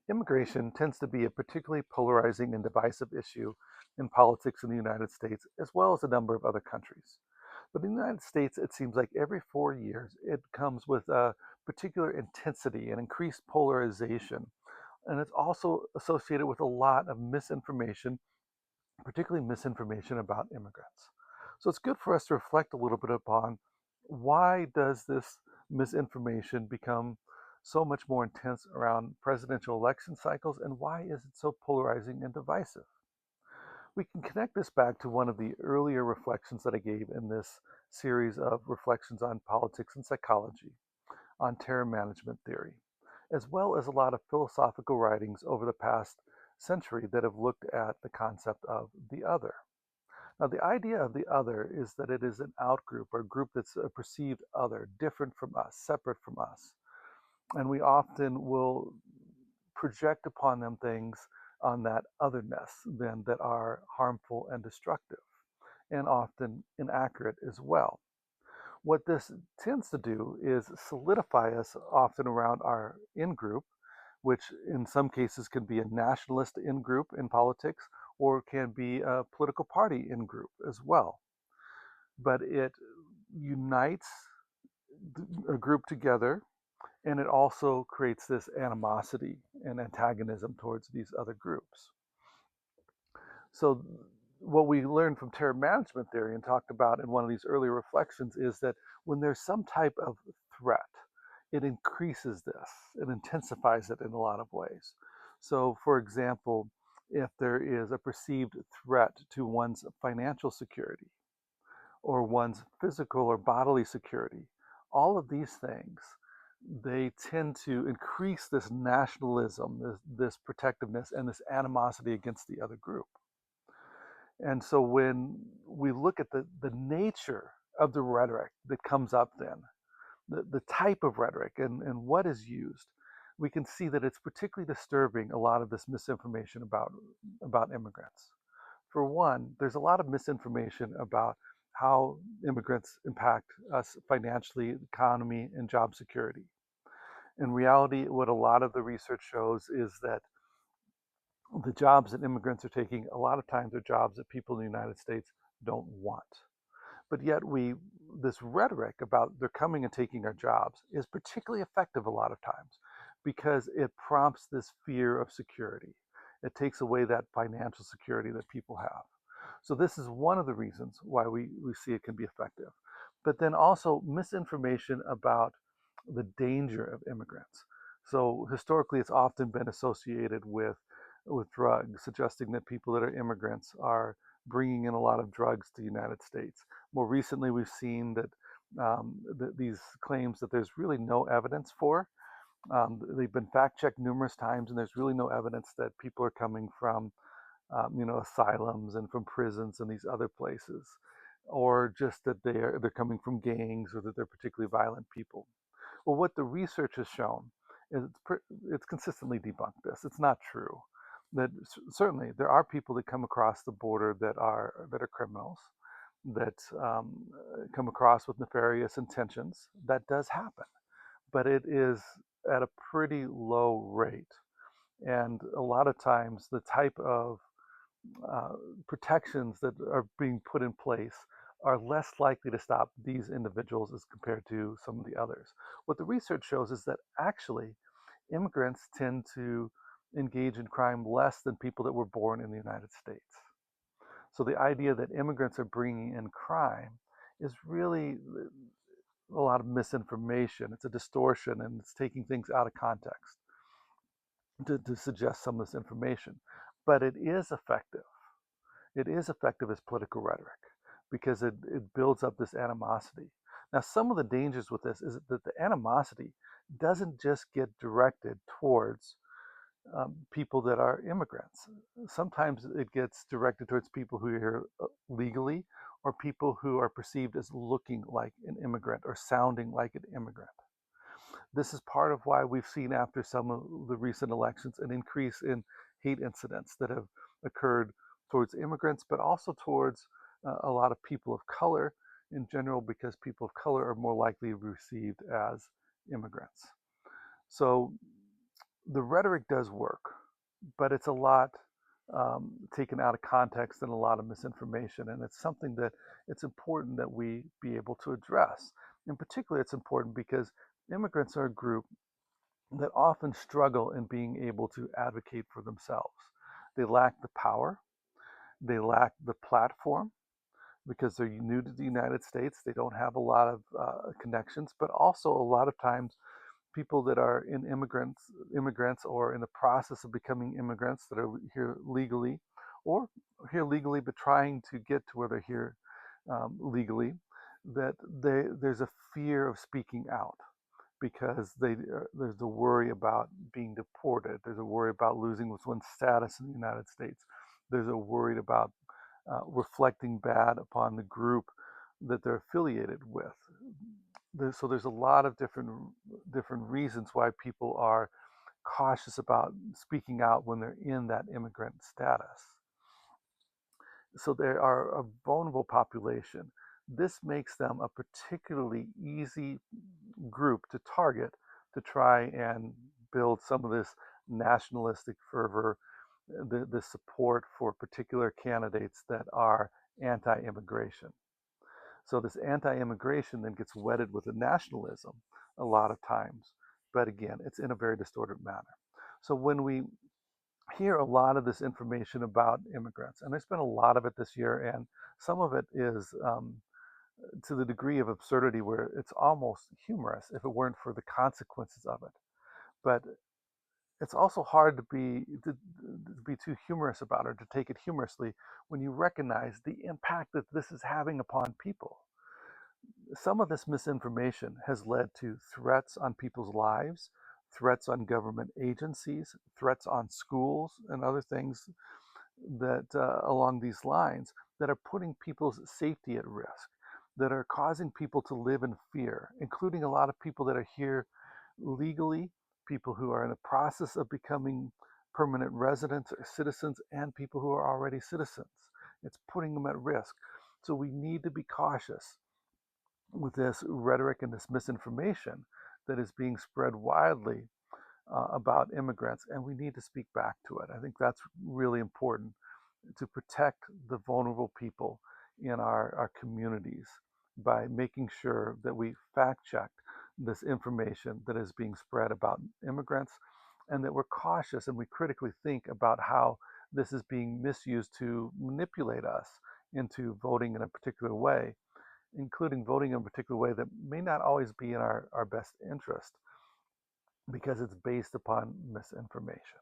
Immigration tends to be a particularly polarizing and divisive issue in politics in the United States, as well as a number of other countries. But in the United States, it seems like every 4 years, it comes with a particular intensity and increased polarization. And it's also associated with a lot of misinformation, particularly misinformation about immigrants. So it's good for us to reflect a little bit upon why does this misinformation become so much more intense around presidential election cycles, and why is it so polarizing and divisive? We can connect this back to one of the earlier reflections that I gave in this series of reflections on politics and psychology, on terror management theory, as well as a lot of philosophical writings over the past century that have looked at the concept of the other. Now, the idea of the other is that it is an outgroup or a group that's a perceived other, different from us, separate from us. And we often will project upon them things on that otherness then that are harmful and destructive, and often inaccurate as well. What this tends to do is solidify us often around our in group, which in some cases can be a nationalist in group in politics or can be a political party in group as well. But it unites a group together, and it also creates this animosity and antagonism towards these other groups. So what we learned from terror management theory and talked about in one of these earlier reflections is that when there's some type of threat, it increases this, it intensifies it in a lot of ways. So, for example, if there is a perceived threat to one's financial security or one's physical or bodily security, all of these things, they tend to increase this nationalism, this protectiveness, and this animosity against the other group. And so when we look at the nature of the rhetoric that comes up then, the type of rhetoric and what is used, we can see that it's particularly disturbing a lot of this misinformation about immigrants. For one, there's a lot of misinformation about how immigrants impact us financially, economy, and job security. In reality, what a lot of the research shows is that the jobs that immigrants are taking, a lot of times are jobs that people in the United States don't want. But yet this rhetoric about they're coming and taking our jobs is particularly effective a lot of times because it prompts this fear of security. It takes away that financial security that people have. So this is one of the reasons why we see it can be effective. But then also misinformation about the danger of immigrants. So historically, it's often been associated with drugs, suggesting that people that are immigrants are bringing in a lot of drugs to the United States. More recently, we've seen that these claims that there's really no evidence for. They've been fact checked numerous times, and there's really no evidence that people are coming from, asylums and from prisons and these other places, or just that they're coming from gangs or that they're particularly violent people. Well, what the research has shown is it's consistently debunked this. It's not true. That certainly there are people that come across the border that are criminals, that come across with nefarious intentions. That does happen, but it is at a pretty low rate. And a lot of times, the type of uh, protections that are being put in place are less likely to stop these individuals as compared to some of the others. What the research shows is that actually immigrants tend to engage in crime less than people that were born in the United States. So the idea that immigrants are bringing in crime is really a lot of misinformation. It's a distortion and it's taking things out of context to suggest some of this information. But it is effective. It is effective as political rhetoric because it builds up this animosity. Now, some of the dangers with this is that the animosity doesn't just get directed towards people that are immigrants. Sometimes it gets directed towards people who are here legally or people who are perceived as looking like an immigrant or sounding like an immigrant. This is part of why we've seen after some of the recent elections an increase in hate incidents that have occurred towards immigrants, but also towards a lot of people of color in general, because people of color are more likely received as immigrants. So The rhetoric does work, but it's a lot taken out of context and a lot of misinformation. And it's something that it's important that we be able to address. In particular, it's important because immigrants are a group that often struggle in being able to advocate for themselves. They lack the power, they lack the platform because they're new to the United States. They don't have a lot of connections, but also a lot of times people that are immigrants or in the process of becoming immigrants that are here legally or here legally but trying to get to where they're here legally, that there's a fear of speaking out because there's a worry about being deported. There's a worry about losing one's status in the United States. There's a worry about reflecting bad upon the group that they're affiliated with. So there's a lot of different reasons why people are cautious about speaking out when they're in that immigrant status. So they are a vulnerable population. This makes them a particularly easy group to target to try and build some of this nationalistic fervor, the support for particular candidates that are anti-immigration. So this anti-immigration then gets wedded with a nationalism a lot of times. But again, it's in a very distorted manner. So when we hear a lot of this information about immigrants, and there's been a lot of it this year, and some of it is to the degree of absurdity where it's almost humorous if it weren't for the consequences of it. But it's also hard to be too humorous about it, or to take it humorously when you recognize the impact that this is having upon people. Some of this misinformation has led to threats on people's lives, threats on government agencies, threats on schools, and other things that along these lines that are putting people's safety at risk, that are causing people to live in fear, including a lot of people that are here legally, people who are in the process of becoming permanent residents or citizens, and people who are already citizens. It's putting them at risk. So we need to be cautious with this rhetoric and this misinformation that is being spread widely about immigrants, and we need to speak back to it. I think that's really important to protect the vulnerable people in our communities by making sure that we fact check this information that is being spread about immigrants, and that we're cautious and we critically think about how this is being misused to manipulate us into voting in a particular way, including voting in a particular way that may not always be in our best interest because it's based upon misinformation.